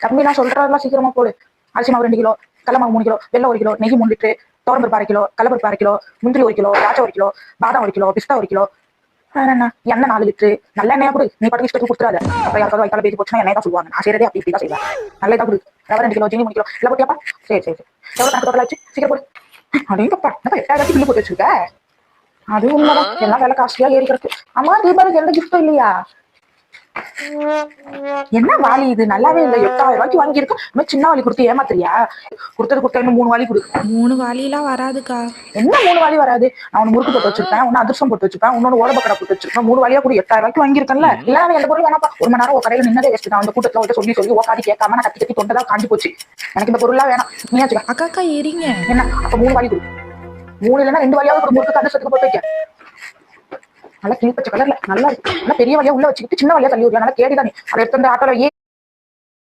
தம்பி நான் சொல்றதெல்லாம் சீக்கிரமா போடு. அரிசி மாவு 2 கிலோ, கடல மாவு 3 கிலோ, வெல்லம் 1 கிலோ, நெய் 3 லிட்டரு, துவரம்பருப்பு 1/2 கிலோ, கடலப்பருப்பு 1/2 கிலோ, முந்திரி 1 கிலோ, திராட்சை 1 கிலோ, பாதாம் 1 கிலோ, பிஸ்தா 1 கிலோ. வேற என்ன, எண்ணெய் 4 லிட்டரு. நல்ல எண்ணெயா கொடு. நீ பாட்டுக்கு இஷ்டத்துக்கு கொடுத்துறாத. அப்புறம் யாருக்காவது வயித்தால பேசி போச்சுன்னா எண்ணெய் தான் சொல்லுவாங்க. நான் செய்யறதே அப்படி இப்படி தான் செய்வேன். நல்ல இதா கொடு. ரவை 2 கிலோ, ஜீனி 3 கிலோ. எல்லாம் போட்டியாப்பா? சரி சரி சரி. எவ்வளவு கணக்கு டோட்டல் ஆச்சு? சீக்கிரம் போடு. அப்படிங்கப்பா, என்னப்பா 8000 பில்லு போட்டு வச்சிருக்க? அது உண்மைதான். எல்லாம் விலை காஸ்ட்லியா ஏறி கிடக்கு. அம்மா தீபாவளிக்கு எந்த கிஃப்டும் இல்லையா? என்ன வாலி இது? நல்லாவே இல்லை. 8000 ரூபாய்க்கு வாங்கியிருக்கோம். இன்னும் சின்ன வாலி கொடுத்து ஏமாத்துறியா? கொடுத்தா இன்னும் 3 வாலி கொடு. 3 வாலிலாம் வராதுக்கா. என்ன 3 வாலி வராது? நான் ஒன்னு முறுக்கு போட்டு வச்சிருப்பேன், ஒன்னு அதிர்ஷ்டம் போட்டு வச்சிருப்பேன், இன்னொன்னு ஓலப்பக்கடை போட்டு வச்சிருப்பேன். 3 வாலியா கூட 8000 ரூபாய்க்கு வாங்கியிருக்கேன்ல. இல்ல நான் எந்த பொருள் வேணாப்பா. 1 மணி நேரம் ஒரு கடையில நின்னதே வேஸ்ட். நான் அந்த கூட்டத்துல சொல்லி சொல்லி ஓக்காடி கேட்காம நான் கத்தி தொண்டதான் காஞ்சி போச்சு. எனக்கு இந்த பொருள்லாம் வேணாம். நீயாச்சு அக்காக்கா எரிங்க. என்ன அப்ப 3 வாலி கொடு. 3 இல்லைன்னா 2 வாலியாவது ஒரு முறுக்கு அதிர்ஷ்டத்துக்கு போட்டு வைக்க. நல்லா கிளி பச்சை கலர்ல நல்லா இருக்கு. நல்லா பெரிய வழியா உள்ள வச்சுக்கிட்டு சின்ன வழியா தள்ளி விடலாம். நல்லா கேடிதான். நீ அதை எடுத்து அந்த ஆட்டோல